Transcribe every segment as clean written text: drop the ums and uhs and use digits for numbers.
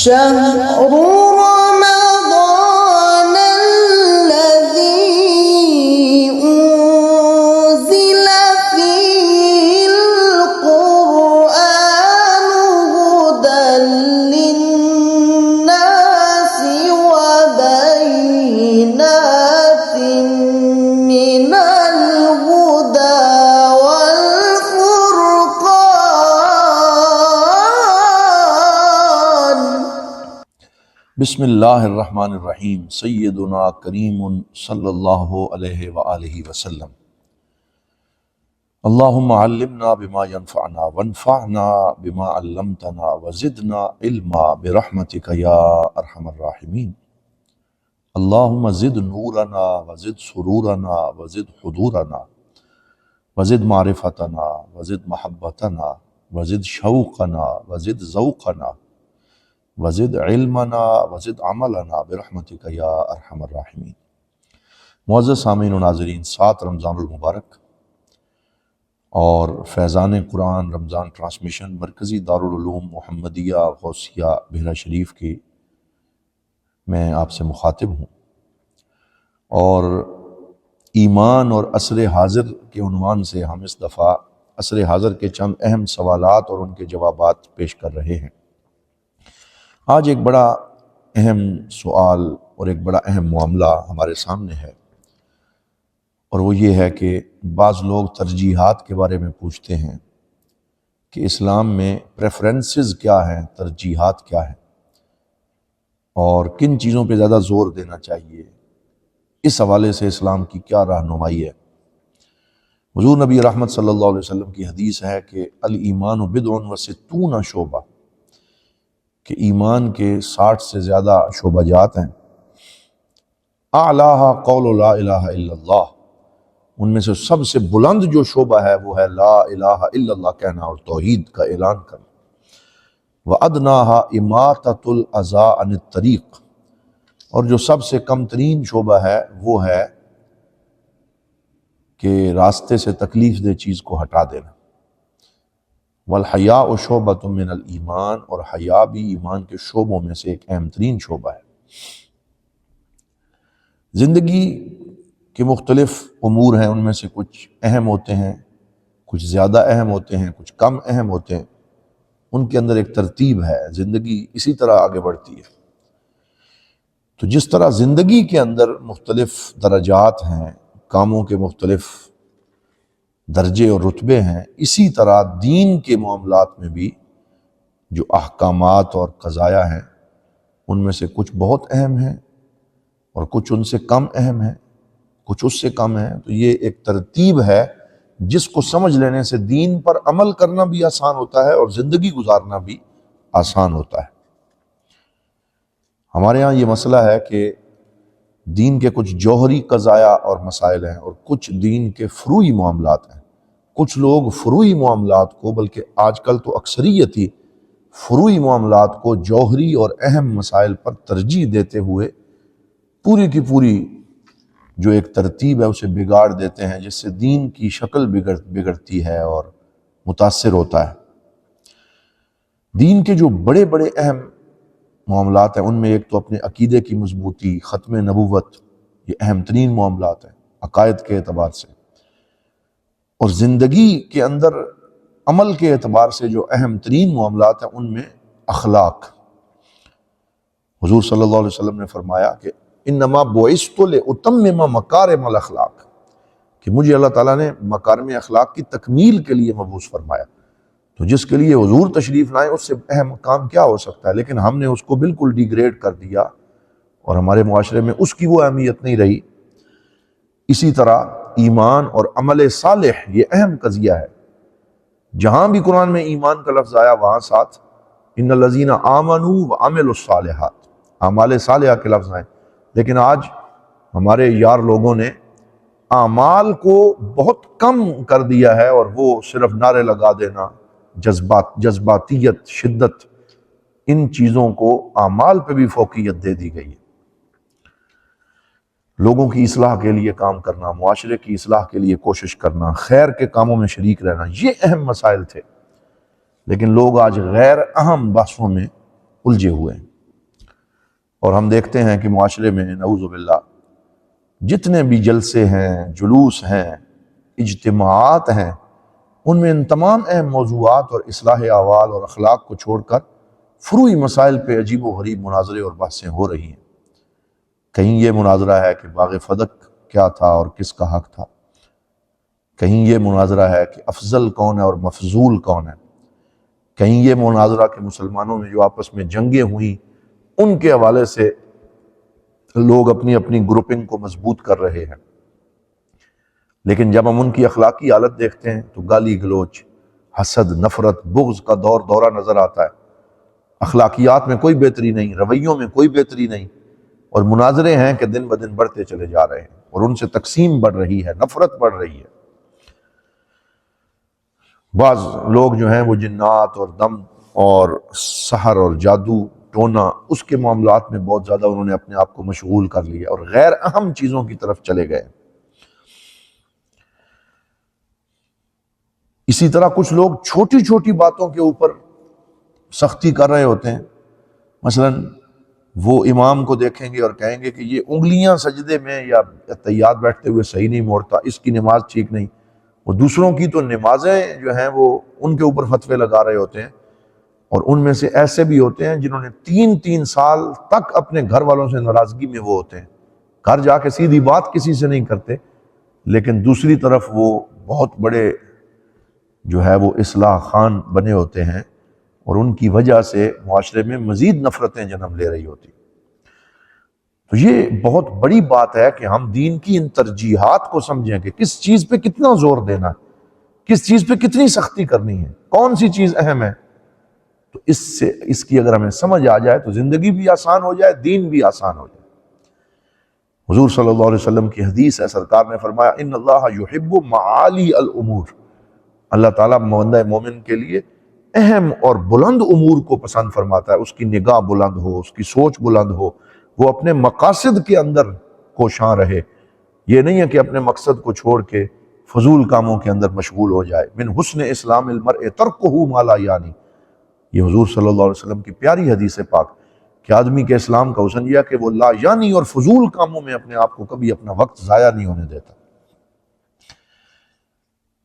شهر رمضان الذي أنزل فيه القرآن هدى للناس وبينات من الهدى والفرقان. بسم اللہ الرحمن الرحیم. سیدنا کریم صلی اللہ علیہ وآلہ وسلم. اللہم علمنا بما ينفعنا وانفعنا بما علمتنا وزدنا علما برحمتک یا ارحم الراحمین. اللہم زد نورنا وزد سرورنا وزد حضورنا وزد معرفتنا وزد محبتنا وزد شوقنا وزد ذوقنا وزد علمنا وزد عملنا برحمتک یا ارحم الراحمین. معزز سامعین و ناظرین، 7 رمضان المبارک اور فیضان قرآن رمضان ٹرانسمیشن مرکزی دارالعلوم محمدیہ غوثیہ بحیرہ شریف کی میں آپ سے مخاطب ہوں، اور ایمان اور عصر حاضر کے عنوان سے ہم اس دفعہ عصر حاضر کے چند اہم سوالات اور ان کے جوابات پیش کر رہے ہیں. آج ایک بڑا اہم سوال اور ایک بڑا اہم معاملہ ہمارے سامنے ہے، اور وہ یہ ہے کہ بعض لوگ ترجیحات کے بارے میں پوچھتے ہیں کہ اسلام میں پریفرنسز کیا ہیں، ترجیحات کیا ہیں، اور کن چیزوں پہ زیادہ زور دینا چاہیے. اس حوالے سے اسلام کی کیا رہنمائی ہے. حضور نبی رحمت صلی اللہ علیہ وسلم کی حدیث ہے کہ الایمان بضع و ستون شعبہ، کہ ایمان کے 60 سے زیادہ شعبہ جات ہیں. اعلیٰ قول لا الہ الا اللہ، ان میں سے سب سے بلند جو شعبہ ہے وہ ہے لا الہ الا اللہ کہنا اور توحید کا اعلان کرنا. وَأَدْنَاهَا إِمَاطَةُ الْأَذَىٰ عَنِ الطَّرِيقِ، اور جو سب سے کم ترین شعبہ ہے وہ ہے کہ راستے سے تکلیف دہ چیز کو ہٹا دینا. والحیاء شعبۃ من الایمان، اور حیا بھی ایمان کے شعبوں میں سے ایک اہم ترین شعبہ ہے. زندگی کے مختلف امور ہیں، ان میں سے کچھ اہم ہوتے ہیں، کچھ زیادہ اہم ہوتے ہیں، کچھ کم اہم ہوتے ہیں. ان کے اندر ایک ترتیب ہے، زندگی اسی طرح آگے بڑھتی ہے. تو جس طرح زندگی کے اندر مختلف درجات ہیں، کاموں کے مختلف درجے اور رتبے ہیں، اسی طرح دین کے معاملات میں بھی جو احکامات اور قضایا ہیں ان میں سے کچھ بہت اہم ہیں اور کچھ ان سے کم اہم ہیں، کچھ اس سے کم ہیں. تو یہ ایک ترتیب ہے جس کو سمجھ لینے سے دین پر عمل کرنا بھی آسان ہوتا ہے اور زندگی گزارنا بھی آسان ہوتا ہے. ہمارے ہاں یہ مسئلہ ہے کہ دین کے کچھ جوہری قضایا اور مسائل ہیں اور کچھ دین کے فروعی معاملات ہیں. کچھ لوگ فروعی معاملات کو، بلکہ آج کل تو اکثریت ہی فروعی معاملات کو جوہری اور اہم مسائل پر ترجیح دیتے ہوئے پوری کی پوری جو ایک ترتیب ہے اسے بگاڑ دیتے ہیں، جس سے دین کی شکل بگڑتی ہے اور متاثر ہوتا ہے. دین کے جو بڑے بڑے اہم معاملات ہیں ان میں ایک تو اپنے عقیدے کی مضبوطی، ختم نبوت، یہ اہم ترین معاملات ہیں عقائد کے اعتبار سے. اور زندگی کے اندر عمل کے اعتبار سے جو اہم ترین معاملات ہیں ان میں اخلاق. حضور صلی اللہ علیہ وسلم نے فرمایا کہ انما بعثت لاتمم مکارم الاخلاق، کہ مجھے اللہ تعالیٰ نے مکارم اخلاق کی تکمیل کے لیے مبعوث فرمایا. تو جس کے لیے حضور تشریف لائیں اس سے اہم کام کیا ہو سکتا ہے، لیکن ہم نے اس کو بالکل ڈیگریڈ کر دیا اور ہمارے معاشرے میں اس کی وہ اہمیت نہیں رہی. اسی طرح ایمان اور عمل صالح یہ اہم قضیہ ہے. جہاں بھی قرآن میں ایمان کا لفظ آیا وہاں ساتھ ان الذین آمنوا وعملوا الصالحات، اعمال صالحہ کے لفظ ہیں. لیکن آج ہمارے یار لوگوں نے اعمال کو بہت کم کر دیا ہے اور وہ صرف نعرے لگا دینا، جذباتیت، شدت، ان چیزوں کو اعمال پہ بھی فوقیت دے دی گئی ہے. لوگوں کی اصلاح کے لیے کام کرنا، معاشرے کی اصلاح کے لیے کوشش کرنا، خیر کے کاموں میں شریک رہنا، یہ اہم مسائل تھے. لیکن لوگ آج غیر اہم بحثوں میں الجھے ہوئے ہیں. اور ہم دیکھتے ہیں کہ معاشرے میں نعوذ باللہ جتنے بھی جلسے ہیں، جلوس ہیں، اجتماعات ہیں، ان میں ان تمام اہم موضوعات اور اصلاح احوال اور اخلاق کو چھوڑ کر فروعی مسائل پہ عجیب و غریب مناظرے اور بحثیں ہو رہی ہیں۔ کہیں یہ مناظرہ ہے کہ باغ فدق کیا تھا اور کس کا حق تھا، کہیں یہ مناظرہ ہے کہ افضل کون ہے اور مفضول کون ہے، کہیں یہ مناظرہ کہ مسلمانوں میں جو آپس میں جنگیں ہوئیں ان کے حوالے سے لوگ اپنی اپنی گروپنگ کو مضبوط کر رہے ہیں۔ لیکن جب ہم ان کی اخلاقی حالت دیکھتے ہیں تو گالی گلوچ، حسد، نفرت، بغض کا دورہ نظر آتا ہے۔ اخلاقیات میں کوئی بہتری نہیں، رویوں میں کوئی بہتری نہیں، اور مناظرے ہیں کہ دن بدن بڑھتے چلے جا رہے ہیں اور ان سے تقسیم بڑھ رہی ہے، نفرت بڑھ رہی ہے۔ بعض لوگ جو ہیں وہ جنات اور دم اور سحر اور جادو ٹونا اس کے معاملات میں بہت زیادہ انہوں نے اپنے آپ کو مشغول کر لیا اور غیر اہم چیزوں کی طرف چلے گئے۔ اسی طرح کچھ لوگ چھوٹی چھوٹی باتوں کے اوپر سختی کر رہے ہوتے ہیں۔ مثلا وہ امام کو دیکھیں گے اور کہیں گے کہ یہ انگلیاں سجدے میں یا تحیات بیٹھتے ہوئے صحیح نہیں موڑتا، اس کی نماز ٹھیک نہیں۔ وہ دوسروں کی تو نمازیں جو ہیں وہ ان کے اوپر فتوے لگا رہے ہوتے ہیں، اور ان میں سے ایسے بھی ہوتے ہیں جنہوں نے 3 سال تک اپنے گھر والوں سے ناراضگی میں وہ ہوتے ہیں، گھر جا کے سیدھی بات کسی سے نہیں کرتے، لیکن دوسری طرف وہ بہت بڑے جو ہے وہ اصلاح خان بنے ہوتے ہیں، اور ان کی وجہ سے معاشرے میں مزید نفرتیں جنم لے رہی ہوتی۔ تو یہ بہت بڑی بات ہے کہ ہم دین کی ان ترجیحات کو سمجھیں کہ کس چیز پہ کتنا زور دینا ہے، کس چیز پہ کتنی سختی کرنی ہے، کون سی چیز اہم ہے۔ تو اس کی اگر ہمیں سمجھ آ جائے تو زندگی بھی آسان ہو جائے، دین بھی آسان ہو جائے۔ حضور صلی اللہ علیہ وسلم کی حدیث ہے، سرکار نے فرمایا ان اللہ یحب معالی الامور، اللہ تعالیٰ بندہ مومن کے لیے اہم اور بلند امور کو پسند فرماتا ہے، اس کی نگاہ بلند ہو، اس کی سوچ بلند ہو، وہ اپنے مقاصد کے اندر کوشاں رہے۔ یہ نہیں ہے کہ اپنے مقصد کو چھوڑ کے فضول کاموں کے اندر مشغول ہو جائے۔ من حسن اسلام المرء ترکہ ما لا یعنی، یہ حضور صلی اللہ علیہ وسلم کی پیاری حدیث پاک کہ آدمی کے اسلام کا حسن یہ کہ وہ لا یعنی اور فضول کاموں میں اپنے آپ کو کبھی اپنا وقت ضائع نہیں ہونے دیتا۔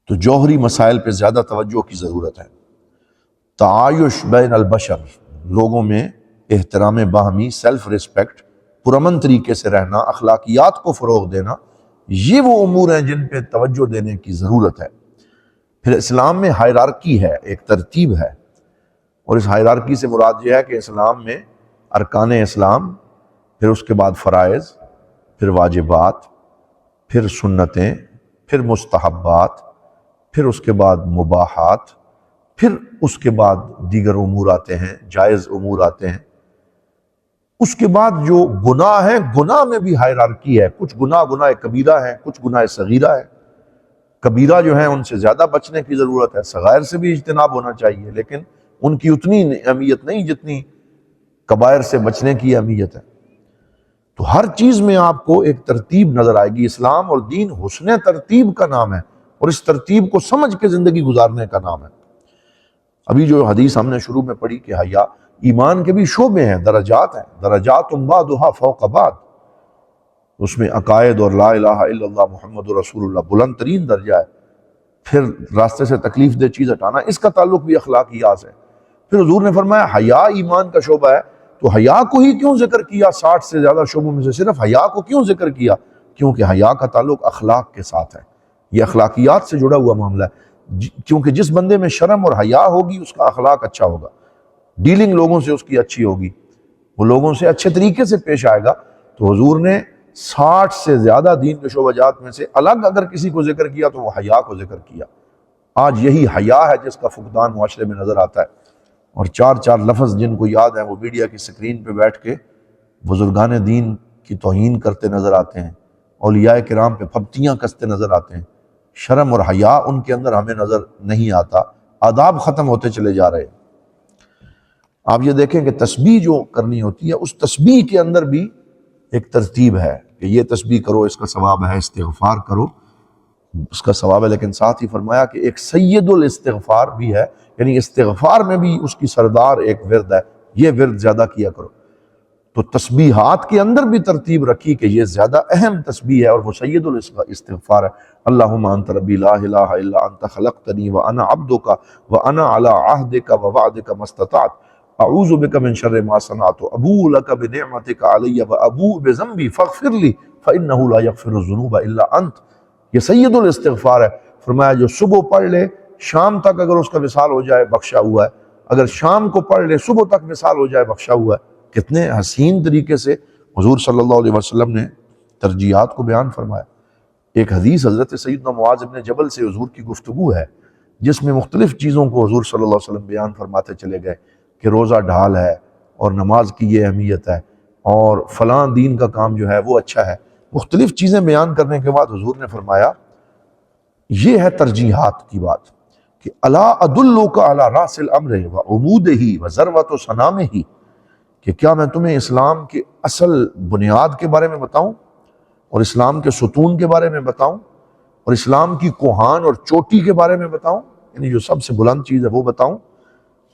تو جوہری مسائل پہ زیادہ توجہ کی ضرورت ہے۔ تعایش بین البشر، لوگوں میں احترام باہمی، سیلف ریسپیکٹ، پرامن طریقے سے رہنا، اخلاقیات کو فروغ دینا، یہ وہ امور ہیں جن پہ توجہ دینے کی ضرورت ہے۔ پھر اسلام میں ہائرارکی ہے، ایک ترتیب ہے، اور اس ہائرارکی سے مراد یہ ہے کہ اسلام میں ارکان اسلام، پھر اس کے بعد فرائض، پھر واجبات، پھر سنتیں، پھر مستحبات، پھر اس کے بعد مباحات، پھر اس کے بعد دیگر امور آتے ہیں، جائز امور آتے ہیں۔ اس کے بعد جو گناہ ہیں، گناہ میں بھی ہائرارکی ہے، کچھ گناہ کبیرہ ہیں، کچھ گناہ صغیرہ ہے۔ کبیرہ جو ہیں ان سے زیادہ بچنے کی ضرورت ہے، صغائر سے بھی اجتناب ہونا چاہیے، لیکن ان کی اتنی اہمیت نہیں جتنی کبائر سے بچنے کی اہمیت ہے۔ تو ہر چیز میں آپ کو ایک ترتیب نظر آئے گی۔ اسلام اور دین حسن ترتیب کا نام ہے، اور اس ترتیب کو سمجھ کے زندگی گزارنے کا نام ہے۔ ابھی جو حدیث ہم نے شروع میں پڑھی کہ حیا ایمان کے بھی شعبے ہیں، درجات ہیں، درجات بعضھا فوق بعض، اس میں عقائد اور لا الہ الا اللہ محمد رسول اللہ بلند ترین درجہ ہے۔ پھر راستے سے تکلیف دہ چیز ہٹانا، اس کا تعلق بھی اخلاقیات سے۔ پھر حضور نے فرمایا حیا ایمان کا شعبہ ہے، تو حیا کو ہی کیوں ذکر کیا؟ 60 سے زیادہ شعبوں میں سے صرف حیا کو کیوں ذکر کیا؟ کیونکہ حیا کا تعلق اخلاق کے ساتھ ہے، یہ اخلاقیات سے جڑا ہوا معاملہ ہے۔ کیونکہ جس بندے میں شرم اور حیا ہوگی اس کا اخلاق اچھا ہوگا، ڈیلنگ لوگوں سے اس کی اچھی ہوگی، وہ لوگوں سے اچھے طریقے سے پیش آئے گا۔ تو حضور نے 60 سے زیادہ دین کے شعبہ جات میں سے الگ اگر کسی کو ذکر کیا تو وہ حیا کو ذکر کیا۔ آج یہی حیا ہے جس کا فقدان معاشرے میں نظر آتا ہے، اور 4 لفظ جن کو یاد ہیں وہ میڈیا کی سکرین پہ بیٹھ کے بزرگان دین کی توہین کرتے نظر آتے ہیں، اولیاء کرام پہ پھپتیاں کستے نظر آتے ہیں۔ شرم اور حیا ان کے اندر ہمیں نظر نہیں آتا، آداب ختم ہوتے چلے جا رہے ہیں۔ آپ یہ دیکھیں کہ تسبیح جو کرنی ہوتی ہے، اس تسبیح کے اندر بھی ایک ترتیب ہے کہ یہ تسبیح کرو، اس کا ثواب ہے، استغفار کرو، اس کا ثواب ہے، لیکن ساتھ ہی فرمایا کہ ایک سید الاستغفار بھی ہے، یعنی استغفار میں بھی اس کی سردار ایک ورد ہے، یہ ورد زیادہ کیا کرو۔ تو تسبیحات کے اندر بھی ترتیب رکھی کہ یہ زیادہ اہم تسبیح ہے، اور وہ سید الاستغفار ہے۔ اللہم انت ربی لا الہ الا انت خلقتنی وانا عبدک وانا علی عہدک ووعدک ما استطعت اعوذ بک من شر ما صنعت ابوء لک بنعمتک علی وابوء بذنبی فاغفر لی فانہ لا یغفر الذنوب الا انت۔ یہ سید الاستغفار ہے۔ فرمایا جو صبح پڑھ لے شام تک اگر اس کا وصال ہو جائے بخشا ہوا ہے، اگر شام کو پڑھ لے صبح تک وصال ہو جائے بخشا ہوا ہے۔ کتنے حسین طریقے سے حضور صلی اللہ علیہ وسلم نے ترجیحات کو بیان فرمایا۔ ایک حدیث حضرت سیدنا معاذ بن جبل سے حضور کی گفتگو ہے، جس میں مختلف چیزوں کو حضور صلی اللہ علیہ وسلم بیان فرماتے چلے گئے کہ روزہ ڈھال ہے اور نماز کی یہ اہمیت ہے اور فلاں دین کا کام جو ہے وہ اچھا ہے۔ مختلف چیزیں بیان کرنے کے بعد حضور نے فرمایا یہ ہے ترجیحات کی بات کہ الا ادلک علی راس الامر وعمودہ وذروۃ صنامہ، کہ کیا میں تمہیں اسلام کے اصل بنیاد کے بارے میں بتاؤں اور اسلام کے ستون کے بارے میں بتاؤں اور اسلام کی کوہان اور چوٹی کے بارے میں بتاؤں، یعنی جو سب سے بلند چیز ہے وہ بتاؤں؟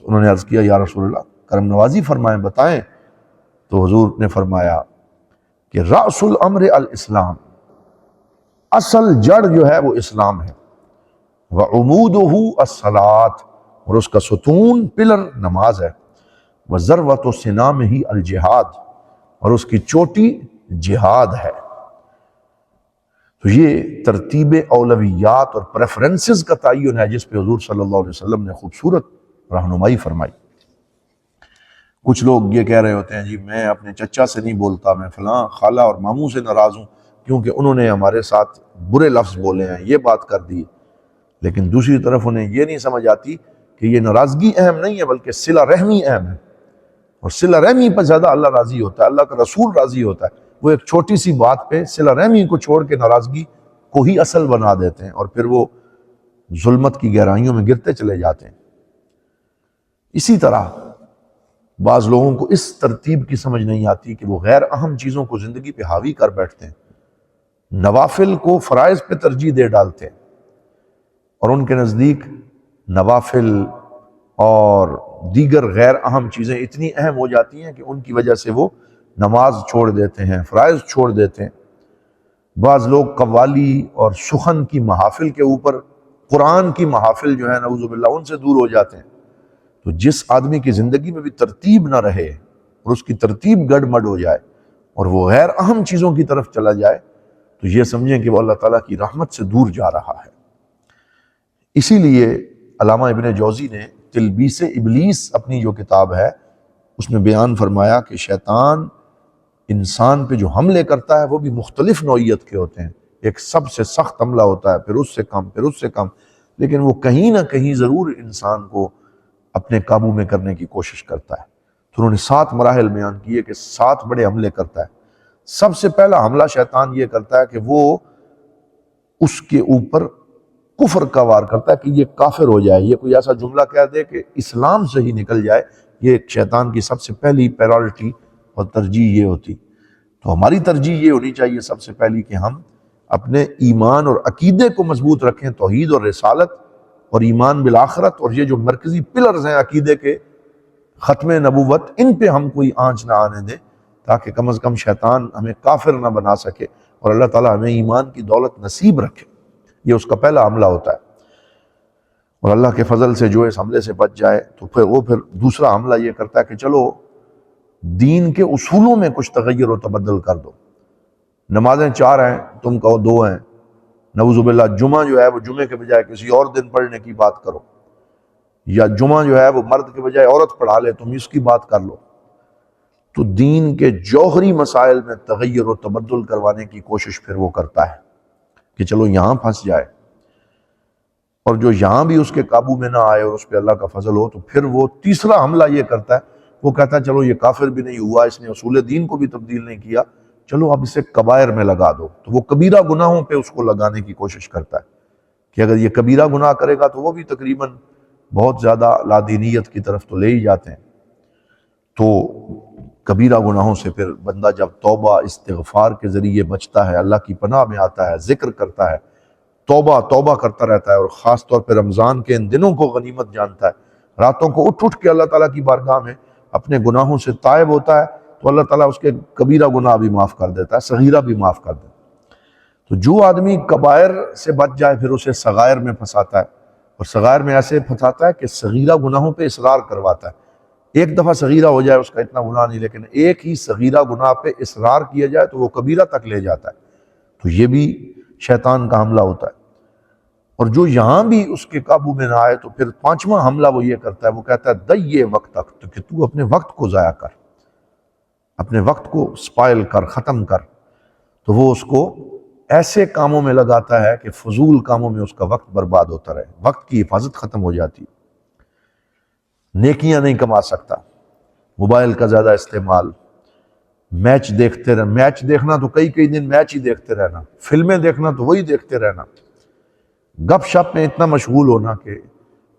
انہوں نے عرض کیا یا رسول اللہ کرم نوازی فرمائیں، بتائیں۔ تو حضور نے فرمایا کہ رأس الامر الاسلام، اصل جڑ جو ہے وہ اسلام ہے، وعمودہ الصلاۃ، اور اس کا ستون پلر نماز ہے، وذروۃ صنامہ الجہاد، اور اس کی چوٹی جہاد ہے۔ تو یہ ترتیب اولویات اور پریفرنسز کا تعین ہے جس پہ حضور صلی اللہ علیہ وسلم نے خوبصورت رہنمائی فرمائی۔ کچھ لوگ یہ کہہ رہے ہوتے ہیں جی میں اپنے چچا سے نہیں بولتا، میں فلاں خالہ اور ماموں سے ناراض ہوں کیونکہ انہوں نے ہمارے ساتھ برے لفظ بولے ہیں، یہ بات کر دی۔ لیکن دوسری طرف انہیں یہ نہیں سمجھ آتی کہ یہ ناراضگی اہم نہیں ہے بلکہ صلہ رحمی اہم ہے، اور صلہ رحمی پر زیادہ اللہ راضی ہوتا ہے، اللہ کا رسول راضی ہوتا ہے۔ وہ ایک چھوٹی سی بات پہ صلہ رحمی کو چھوڑ کے ناراضگی کو ہی اصل بنا دیتے ہیں، اور پھر وہ ظلمت کی گہرائیوں میں گرتے چلے جاتے ہیں۔ اسی طرح بعض لوگوں کو اس ترتیب کی سمجھ نہیں آتی کہ وہ غیر اہم چیزوں کو زندگی پہ حاوی کر بیٹھتے ہیں، نوافل کو فرائض پہ ترجیح دے ڈالتے ہیں، اور ان کے نزدیک نوافل اور دیگر غیر اہم چیزیں اتنی اہم ہو جاتی ہیں کہ ان کی وجہ سے وہ نماز چھوڑ دیتے ہیں، فرائض چھوڑ دیتے ہیں۔ بعض لوگ قوالی اور سخن کی محافل کے اوپر قرآن کی محافل جو ہے نعوذ باللہ ان سے دور ہو جاتے ہیں۔ تو جس آدمی کی زندگی میں بھی ترتیب نہ رہے اور اس کی ترتیب گڑ مڈ ہو جائے اور وہ غیر اہم چیزوں کی طرف چلا جائے تو یہ سمجھیں کہ وہ اللہ تعالیٰ کی رحمت سے دور جا رہا ہے۔ اسی لیے علامہ ابن جوزی نے تلبیس ابلیس اپنی جو کتاب ہے اس میں بیان فرمایا کہ شیطان انسان پہ جو حملے کرتا ہے وہ بھی مختلف نوعیت کے ہوتے ہیں۔ ایک سب سے سخت حملہ ہوتا ہے، پھر اس سے کم، پھر اس سے کم، لیکن وہ کہیں نہ کہیں ضرور انسان کو اپنے قابو میں کرنے کی کوشش کرتا ہے۔ تو انہوں نے 7 مراحل بیان کیے کہ 7 بڑے حملے کرتا ہے۔ سب سے پہلا حملہ شیطان یہ کرتا ہے کہ وہ اس کے اوپر کفر کا وار کرتا ہے کہ یہ کافر ہو جائے، یہ کوئی ایسا جملہ کہہ دے کہ اسلام سے ہی نکل جائے۔ یہ شیطان کی سب سے پہلی پیرالٹی اور ترجیح یہ ہوتی۔ تو ہماری ترجیح یہ ہونی چاہیے سب سے پہلی کہ ہم اپنے ایمان اور عقیدے کو مضبوط رکھیں، توحید اور رسالت اور ایمان بالآخرت، اور یہ جو مرکزی پلرز ہیں عقیدے کے، ختم نبوت، ان پہ ہم کوئی آنچ نہ آنے دیں تاکہ کم از کم شیطان ہمیں کافر نہ بنا سکے اور اللہ تعالیٰ ہمیں ایمان کی دولت نصیب رکھے۔ یہ اس کا پہلا حملہ ہوتا ہے، اور اللہ کے فضل سے جو اس حملے سے بچ جائے تو پھر دوسرا حملہ یہ کرتا ہے کہ چلو دین کے اصولوں میں کچھ تغیر و تبدل کر دو۔ نمازیں 4 ہیں، تم کہو 2 ہیں، نعوذ باللہ جمعہ جو ہے وہ جمعے کے بجائے کسی اور دن پڑھنے کی بات کرو، یا جمعہ جو ہے وہ مرد کے بجائے عورت پڑھا لے، تم اس کی بات کر لو۔ تو دین کے جوہری مسائل میں تغیر و تبدل کروانے کی کوشش پھر وہ کرتا ہے کہ چلو یہاں پھنس جائے، اور جو یہاں بھی اس کے قابو میں نہ آئے اور اس پہ اللہ کا فضل ہو تو پھر وہ تیسرا حملہ یہ کرتا ہے، وہ کہتا ہے چلو یہ کافر بھی نہیں ہوا، اس نے اصول دین کو بھی تبدیل نہیں کیا، چلو اب اسے کبائر میں لگا دو۔ تو وہ کبیرہ گناہوں پہ اس کو لگانے کی کوشش کرتا ہے کہ اگر یہ کبیرہ گناہ کرے گا تو وہ بھی تقریباً بہت زیادہ لادینیت کی طرف تو لے ہی جاتے ہیں۔ تو کبیرہ گناہوں سے پھر بندہ جب توبہ استغفار کے ذریعے بچتا ہے، اللہ کی پناہ میں آتا ہے، ذکر کرتا ہے، توبہ کرتا رہتا ہے، اور خاص طور پہ رمضان کے ان دنوں کو غنیمت جانتا ہے، راتوں کو اٹھ کے اللہ تعالیٰ کی بارگاہ میں اپنے گناہوں سے تائب ہوتا ہے، تو اللہ تعالیٰ اس کے کبیرہ گناہ بھی معاف کر دیتا ہے، صغیرہ بھی معاف کر دیتا ہے۔ تو جو آدمی کبائر سے بچ جائے پھر اسے صغائر میں پھنساتا ہے، اور صغائر میں ایسے پھنساتا ہے کہ صغیرہ گناہوں پہ اصرار کرواتا ہے۔ ایک دفعہ صغیرہ ہو جائے اس کا اتنا گناہ نہیں، لیکن ایک ہی صغیرہ گناہ پہ اصرار کیا جائے تو وہ کبیرہ تک لے جاتا ہے، تو یہ بھی شیطان کا حملہ ہوتا ہے۔ اور جو یہاں بھی اس کے قابو میں نہ آئے تو پھر پانچواں حملہ وہ یہ کرتا ہے، وہ کہتا ہے دئیے وقت تک، تو کہ تو اپنے وقت کو ضائع کر، اپنے وقت کو سپائل کر، ختم کر۔ تو وہ اس کو ایسے کاموں میں لگاتا ہے کہ فضول کاموں میں اس کا وقت برباد ہوتا رہے، وقت کی حفاظت ختم ہو جاتی، نیکیاں نہیں کما سکتا۔ موبائل کا زیادہ استعمال، میچ دیکھتے رہنا، میچ دیکھنا تو کئی دن میچ ہی دیکھتے رہنا، فلمیں دیکھنا تو وہی دیکھتے رہنا، گپ شپ میں اتنا مشغول ہونا کہ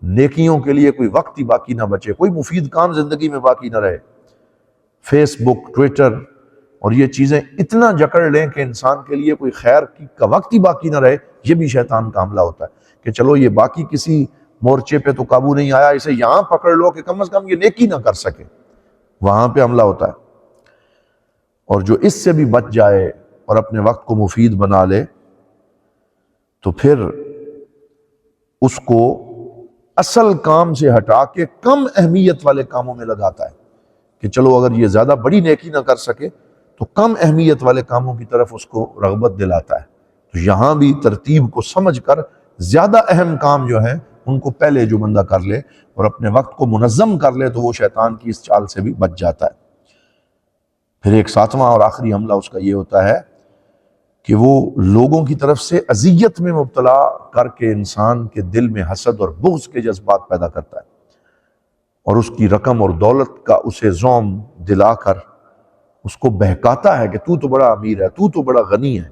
نیکیوں کے لیے کوئی وقت ہی باقی نہ بچے، کوئی مفید کام زندگی میں باقی نہ رہے۔ فیس بک، ٹویٹر اور یہ چیزیں اتنا جکڑ لیں کہ انسان کے لیے کوئی خیر کا وقت ہی باقی نہ رہے، یہ بھی شیطان کا حملہ ہوتا ہے کہ چلو یہ باقی کسی مورچے پہ تو قابو نہیں آیا، اسے یہاں پکڑ لو کہ کم از کم یہ نیکی نہ کر سکے، وہاں پہ حملہ ہوتا ہے۔ اور جو اس سے بھی بچ جائے اور اپنے وقت کو مفید بنا لے تو پھر اس کو اصل کام سے ہٹا کے کم اہمیت والے کاموں میں لگاتا ہے کہ چلو اگر یہ زیادہ بڑی نیکی نہ کر سکے تو کم اہمیت والے کاموں کی طرف اس کو رغبت دلاتا ہے۔ تو یہاں بھی ترتیب کو سمجھ کر زیادہ اہم کام جو ہیں ان کو پہلے جو بندہ کر لے اور اپنے وقت کو منظم کر لے تو وہ شیطان کی اس چال سے بھی بچ جاتا ہے۔ پھر ایک ساتواں اور آخری حملہ اس کا یہ ہوتا ہے کہ وہ لوگوں کی طرف سے اذیت میں مبتلا کر کے انسان کے دل میں حسد اور بغض کے جذبات پیدا کرتا ہے، اور اس کی رقم اور دولت کا اسے زوم دلا کر اس کو بہکاتا ہے کہ تو بڑا امیر ہے، تو بڑا غنی ہے۔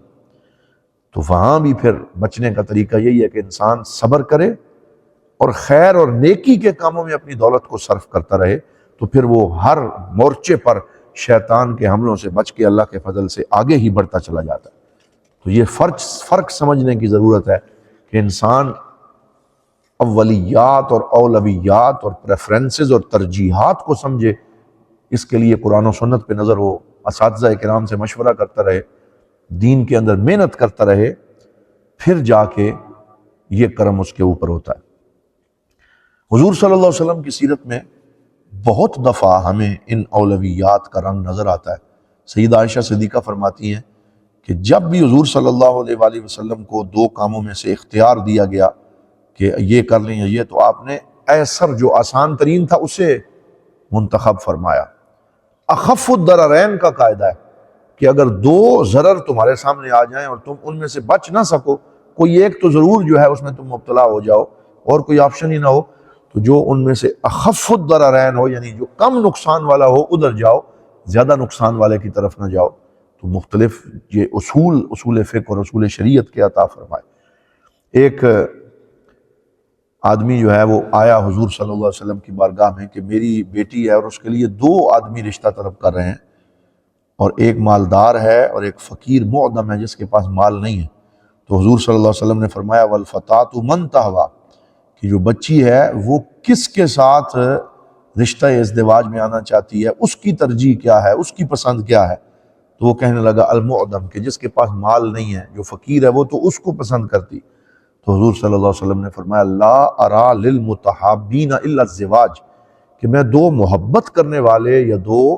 تو وہاں بھی پھر بچنے کا طریقہ یہی ہے کہ انسان صبر کرے اور خیر اور نیکی کے کاموں میں اپنی دولت کو صرف کرتا رہے، تو پھر وہ ہر مورچے پر شیطان کے حملوں سے بچ کے اللہ کے فضل سے آگے ہی بڑھتا چلا جاتا ہے۔ تو یہ فرق سمجھنے کی ضرورت ہے کہ انسان اولیات اور اولویات اور پریفرنسز اور ترجیحات کو سمجھے، اس کے لیے قرآن و سنت پہ نظر ہو، اساتذہ کرام سے مشورہ کرتا رہے، دین کے اندر محنت کرتا رہے، پھر جا کے یہ کرم اس کے اوپر ہوتا ہے۔ حضور صلی اللہ علیہ وسلم کی سیرت میں بہت دفعہ ہمیں ان اولویات کا رنگ نظر آتا ہے۔ سیدہ عائشہ صدیقہ فرماتی ہیں کہ جب بھی حضور صلی اللہ علیہ وآلہ وسلم کو دو کاموں میں سے اختیار دیا گیا کہ یہ کر لیں یا یہ، تو آپ نے ایسر جو آسان ترین تھا اسے منتخب فرمایا۔ اخف الضررین کا قاعدہ ہے کہ اگر دو ضرر تمہارے سامنے آ جائیں اور تم ان میں سے بچ نہ سکو، کوئی ایک تو ضرور جو ہے اس میں تم مبتلا ہو جاؤ اور کوئی آپشن ہی نہ ہو، تو جو ان میں سے اخف الضررین ہو یعنی جو کم نقصان والا ہو ادھر جاؤ، زیادہ نقصان والے کی طرف نہ جاؤ۔ تو مختلف یہ اصول فقہ اور اصول شریعت کے عطا فرمائے۔ ایک آدمی جو ہے وہ آیا حضور صلی اللہ علیہ وسلم کی بارگاہ میں کہ میری بیٹی ہے اور اس کے لیے دو آدمی رشتہ طلب کر رہے ہیں، اور ایک مالدار ہے اور ایک فقیر معدم ہے جس کے پاس مال نہیں ہے۔ تو حضور صلی اللہ علیہ وسلم نے فرمایا والفتاة من تہویٰ، کہ جو بچی ہے وہ کس کے ساتھ رشتہ ازدواج میں آنا چاہتی ہے، اس کی ترجیح کیا ہے، اس کی پسند کیا ہے؟ تو وہ کہنے لگا المعدم، کہ جس کے پاس مال نہیں ہے، جو فقیر ہے وہ تو اس کو پسند کرتی۔ تو حضور صلی اللہ علیہ وسلم نے فرمایا لا ارا للمتحابین الا الزواج، کہ میں دو محبت کرنے والے یا دو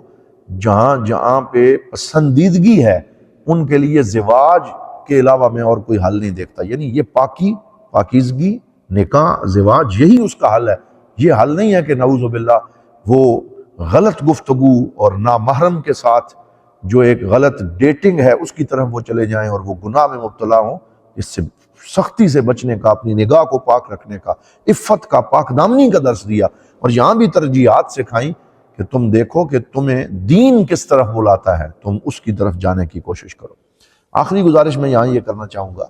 جہاں پہ پسندیدگی ہے ان کے لیے زواج کے علاوہ میں اور کوئی حل نہیں دیکھتا۔ یعنی یہ پاکیزگی، نکاح، زواج، یہی اس کا حل ہے۔ یہ حل نہیں ہے کہ نعوذ باللہ وہ غلط گفتگو اور نامحرم کے ساتھ جو ایک غلط ڈیٹنگ ہے اس کی طرف وہ چلے جائیں اور وہ گناہ میں مبتلا ہوں۔ اس سے سختی سے بچنے کا، اپنی نگاہ کو پاک رکھنے کا، عفت کا، پاک دامنی کا درس دیا، اور یہاں بھی ترجیحات سکھائیں کہ تم دیکھو کہ تمہیں دین کس طرف بلاتا ہے، تم اس کی طرف جانے کی کوشش کرو۔ آخری گزارش میں یہاں یہ کرنا چاہوں گا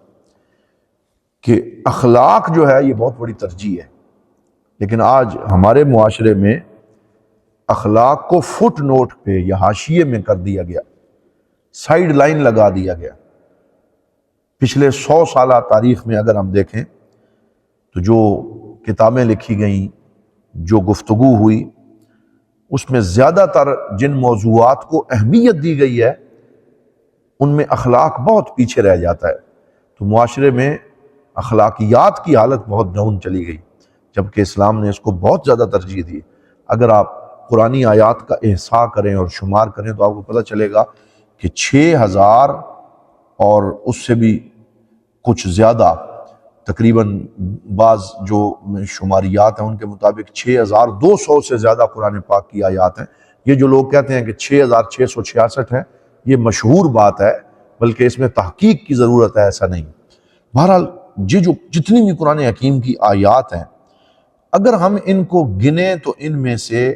کہ اخلاق جو ہے یہ بہت بڑی ترجیح ہے، لیکن آج ہمارے معاشرے میں اخلاق کو فٹ نوٹ پہ یا حاشیے میں کر دیا گیا، سائیڈ لائن لگا دیا گیا۔ پچھلے 100 سالہ تاریخ میں اگر ہم دیکھیں تو جو کتابیں لکھی گئیں، جو گفتگو ہوئی، اس میں زیادہ تر جن موضوعات کو اہمیت دی گئی ہے ان میں اخلاق بہت پیچھے رہ جاتا ہے، تو معاشرے میں اخلاقیات کی حالت بہت ڈاؤن چلی گئی، جبکہ اسلام نے اس کو بہت زیادہ ترجیح دی۔ اگر آپ قرآنی آیات کا احصاء کریں اور شمار کریں تو آپ کو پتہ چلے گا کہ 6000 اور اس سے بھی کچھ زیادہ، تقریباً بعض جو شماریات ہیں ان کے مطابق 6200 سے زیادہ قرآن پاک کی آیات ہیں۔ یہ جو لوگ کہتے ہیں کہ 6666 ہے، یہ مشہور بات ہے، بلکہ اس میں تحقیق کی ضرورت ہے، ایسا نہیں۔ بہرحال جتنی بھی قرآن حکیم کی آیات ہیں، اگر ہم ان کو گنیں تو ان میں سے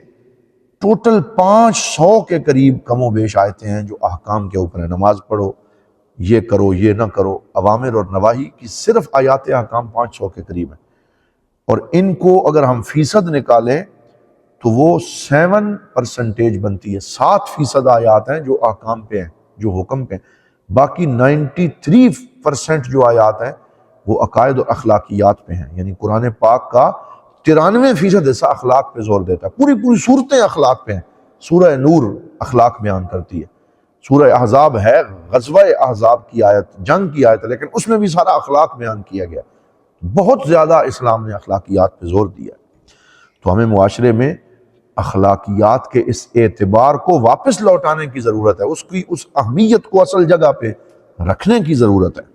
ٹوٹل 500 کے قریب کم و بیش آیتیں ہیں جو احکام کے اوپر ہیں۔ نماز پڑھو، یہ کرو، یہ نہ کرو، اوامر اور نواہی کی صرف آیات احکام 500 کے قریب ہیں، اور ان کو اگر ہم فیصد نکالیں تو وہ 7% بنتی ہے۔ 7% آیات ہیں جو احکام پہ ہیں، جو حکم پہ ہیں، باقی 93% جو آیات ہیں وہ عقائد اور اخلاقیات پہ ہیں۔ یعنی قرآن پاک کا 93% حصہ اخلاق پہ زور دیتا ہے، پوری صورتیں اخلاق پہ ہیں۔ سورہ نور اخلاق بیان کرتی ہے، سورہ احزاب ہے غزوہ احزاب کی آیت، جنگ کی آیت ہے، لیکن اس میں بھی سارا اخلاق بیان کیا گیا۔ بہت زیادہ اسلام نے اخلاقیات پہ زور دیا، تو ہمیں معاشرے میں اخلاقیات کے اس اعتبار کو واپس لوٹانے کی ضرورت ہے، اس اہمیت کو اصل جگہ پہ رکھنے کی ضرورت ہے۔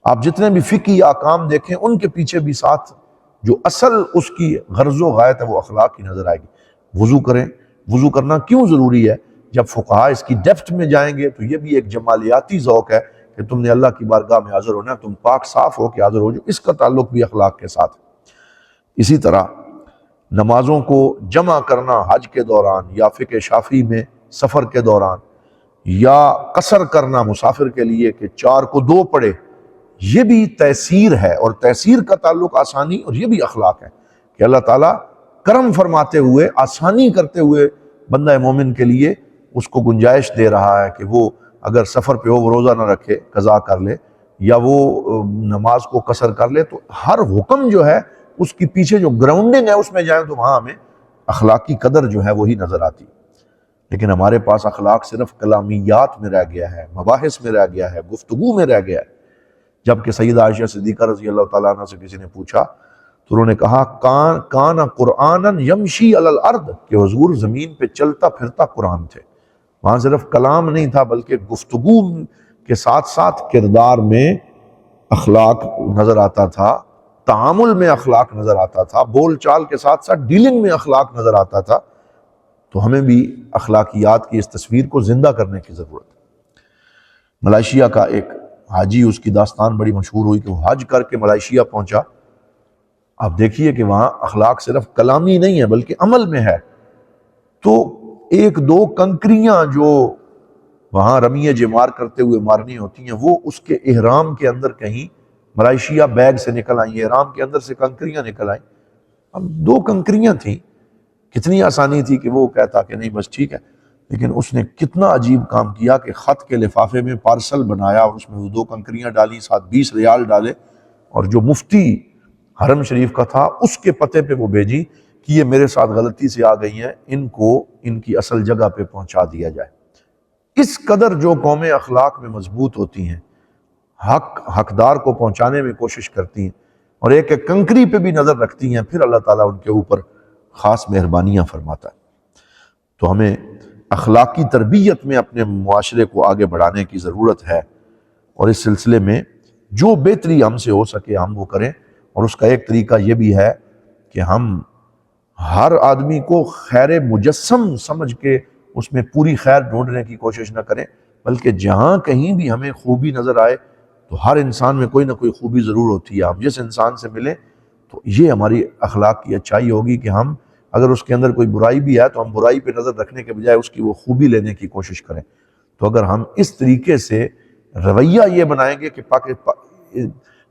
آپ جتنے بھی فقہی احکام دیکھیں ان کے پیچھے بھی ساتھ جو اصل اس کی غرض و غایت ہے وہ اخلاق کی نظر آئے گی۔ وضو کریں، وضو کرنا کیوں ضروری ہے؟ جب فقہا اس کی ڈیپتھ میں جائیں گے تو یہ بھی ایک جمالیاتی ذوق ہے کہ تم نے اللہ کی بارگاہ میں حاضر ہونا ہے، تم پاک صاف ہو کے حاضر ہو، جو اس کا تعلق بھی اخلاق کے ساتھ ہے۔ اسی طرح نمازوں کو جمع کرنا حج کے دوران، یا فقہ شافعی میں سفر کے دوران، یا قصر کرنا مسافر کے لیے کہ 4 کو 2 پڑھے، یہ بھی تیسیر ہے، اور تیسیر کا تعلق آسانی، اور یہ بھی اخلاق ہے کہ اللہ تعالیٰ کرم فرماتے ہوئے، آسانی کرتے ہوئے بندہ مومن کے لیے اس کو گنجائش دے رہا ہے کہ وہ اگر سفر پہ ہو وہ روزہ نہ رکھے، قضا کر لے، یا وہ نماز کو قصر کر لے۔ تو ہر حکم جو ہے اس کی پیچھے جو گراؤنڈنگ ہے اس میں جائیں تو وہاں ہمیں اخلاقی قدر جو ہے وہی نظر آتی۔ لیکن ہمارے پاس اخلاق صرف کلامیات میں رہ گیا ہے، مباحث میں رہ گیا ہے، گفتگو میں رہ گیا ہے۔ جبکہ سیدہ عائشہ صدیقہ رضی اللہ تعالیٰ عنہ سے کسی نے پوچھا تو انہوں نے کہا کان قرآنً یمشی علی الارض، کہ حضور زمین پہ چلتا پھرتا قرآن تھے۔ وہاں صرف کلام نہیں تھا بلکہ گفتگو کے ساتھ ساتھ کردار میں اخلاق نظر آتا تھا، تعامل میں اخلاق نظر آتا تھا، بول چال کے ساتھ ساتھ ڈیلنگ میں اخلاق نظر آتا تھا۔ تو ہمیں بھی اخلاقیات کی اس تصویر کو زندہ کرنے کی ضرورت ہے۔ ملائیشیا کا ایک حاجی، اس کی داستان بڑی مشہور ہوئی کہ وہ حج کر کے ملائیشیا پہنچا۔ آپ دیکھیے کہ وہاں اخلاق صرف کلامی نہیں ہے بلکہ عمل میں ہے۔ تو 1-2 کنکریاں جو وہاں رمیے جمار کرتے ہوئے مارنی ہوتی ہیں، وہ اس کے احرام کے اندر کہیں ملائیشیا بیگ سے نکل آئیں، احرام کے اندر سے کنکریاں نکل آئیں۔ اب 2 کنکریاں تھیں، کتنی آسانی تھی کہ وہ کہتا کہ نہیں بس ٹھیک ہے، لیکن اس نے کتنا عجیب کام کیا کہ خط کے لفافے میں پارسل بنایا اور اس میں وہ 2 کنکریاں ڈالی، ساتھ 20 ریال ڈالے، اور جو مفتی حرم شریف کا تھا اس کے پتے پہ وہ بھیجی کہ یہ میرے ساتھ غلطی سے آ گئی ہیں، ان کو ان کی اصل جگہ پہ پہنچا دیا جائے۔ اس قدر جو قومیں اخلاق میں مضبوط ہوتی ہیں، حقدار کو پہنچانے میں کوشش کرتی ہیں، اور ایک ایک کنکری پہ بھی نظر رکھتی ہیں، پھر اللہ تعالیٰ ان کے اوپر خاص مہربانیاں فرماتا ہے۔ تو ہمیں اخلاقی تربیت میں اپنے معاشرے کو آگے بڑھانے کی ضرورت ہے، اور اس سلسلے میں جو بہتری ہم سے ہو سکے ہم وہ کریں۔ اور اس کا ایک طریقہ یہ بھی ہے کہ ہم ہر آدمی کو خیر مجسم سمجھ کے اس میں پوری خیر ڈھونڈنے کی کوشش نہ کریں، بلکہ جہاں کہیں بھی ہمیں خوبی نظر آئے، تو ہر انسان میں کوئی نہ کوئی خوبی ضرور ہوتی ہے، ہم جس انسان سے ملیں تو یہ ہماری اخلاق کی اچھائی ہوگی کہ ہم اگر اس کے اندر کوئی برائی بھی ہے تو ہم برائی پہ نظر رکھنے کے بجائے اس کی وہ خوبی لینے کی کوشش کریں۔ تو اگر ہم اس طریقے سے رویہ یہ بنائیں گے کہ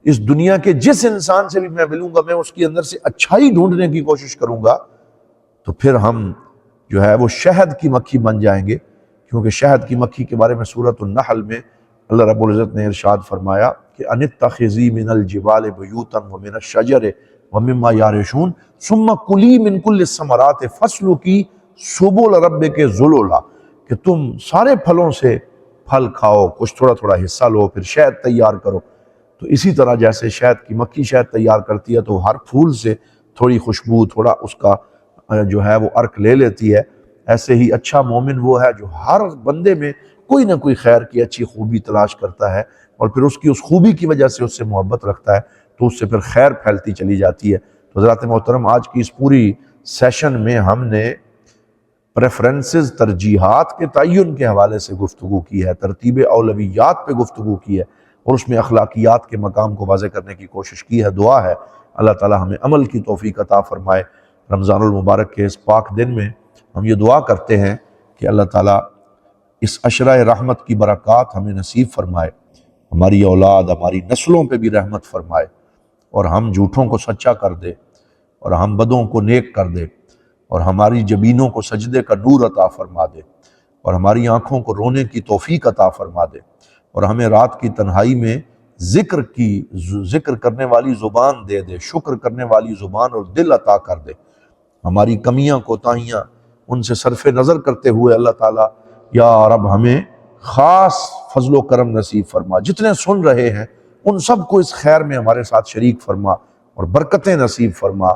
اس دنیا کے جس انسان سے بھی میں ملوں گا میں اس کی اندر سے اچھائی ڈھونڈنے کی کوشش کروں گا، تو پھر ہم جو ہے وہ شہد کی مکھی بن جائیں گے۔ کیونکہ شہد کی مکھی کے بارے میں سورۃ النحل میں اللہ رب العزت نے ارشاد فرمایا کہ ان اتخذی من الجبال بیوتا ومن الشجر ومما یعرشون ثم کلی من کل الثمرات فاسلکی سبل ربک ذللا، کہ تم سارے پھلوں سے پھل کھاؤ، کچھ تھوڑا تھوڑا حصہ لو، پھر شہد تیار کرو۔ تو اسی طرح جیسے شہد کی مکھی شہد تیار کرتی ہے تو ہر پھول سے تھوڑی خوشبو، تھوڑا اس کا جو ہے وہ عرق لے لیتی ہے، ایسے ہی اچھا مومن وہ ہے جو ہر بندے میں کوئی نہ کوئی خیر کی اچھی خوبی تلاش کرتا ہے، اور پھر اس کی اس خوبی کی وجہ سے اس سے محبت رکھتا ہے، تو اس سے پھر خیر پھیلتی چلی جاتی ہے۔ تو حضرات محترم، آج کی اس پوری سیشن میں ہم نے پریفرنسز، ترجیحات کے تعین کے حوالے سے گفتگو کی ہے، ترتیب اولویات پہ گفتگو کی ہے، اور اس میں اخلاقیات کے مقام کو واضح کرنے کی کوشش کی ہے۔ دعا ہے اللہ تعالی ہمیں عمل کی توفیق عطا فرمائے۔ رمضان المبارک کے اس پاک دن میں ہم یہ دعا کرتے ہیں کہ اللہ تعالی اس عشرہ رحمت کی برکات ہمیں نصیب فرمائے، ہماری اولاد، ہماری نسلوں پہ بھی رحمت فرمائے، اور ہم جھوٹوں کو سچا کر دے، اور ہم بدوں کو نیک کر دے، اور ہماری جبینوں کو سجدے کا نور عطا فرما دے، اور ہماری آنکھوں کو رونے کی توفیق عطا فرما دے، اور ہمیں رات کی تنہائی میں ذکر کرنے والی زبان دے دے، شکر کرنے والی زبان اور دل عطا کر دے۔ ہماری کمیاں کوتاہیاں ان سے صرف نظر کرتے ہوئے اللہ تعالیٰ یا رب ہمیں خاص فضل و کرم نصیب فرما۔ جتنے سن رہے ہیں ان سب کو اس خیر میں ہمارے ساتھ شریک فرما اور برکتیں نصیب فرما۔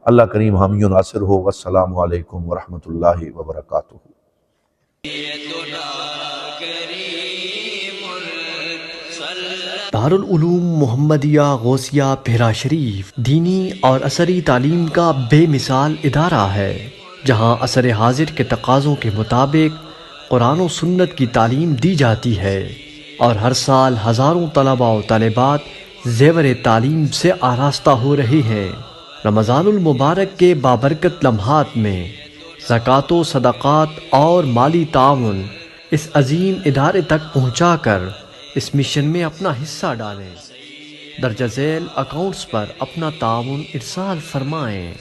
اللہ کریم حامی و ناصر ہو۔ والسلام علیکم ورحمۃ اللہ وبرکاتہ۔ دارالعلوم محمدیہ غوثیہ بھیرا شریف دینی اور عصری تعلیم کا بے مثال ادارہ ہے، جہاں عصر حاضر کے تقاضوں کے مطابق قرآن و سنت کی تعلیم دی جاتی ہے، اور ہر سال ہزاروں طلباء و طالبات زیور تعلیم سے آراستہ ہو رہے ہیں۔ رمضان المبارک کے بابرکت لمحات میں زکوٰۃ و صدقات اور مالی تعاون اس عظیم ادارے تک پہنچا کر اس مشن میں اپنا حصہ ڈالیں۔ درجہ ذیل اکاؤنٹس پر اپنا تعاون ارسال فرمائیں۔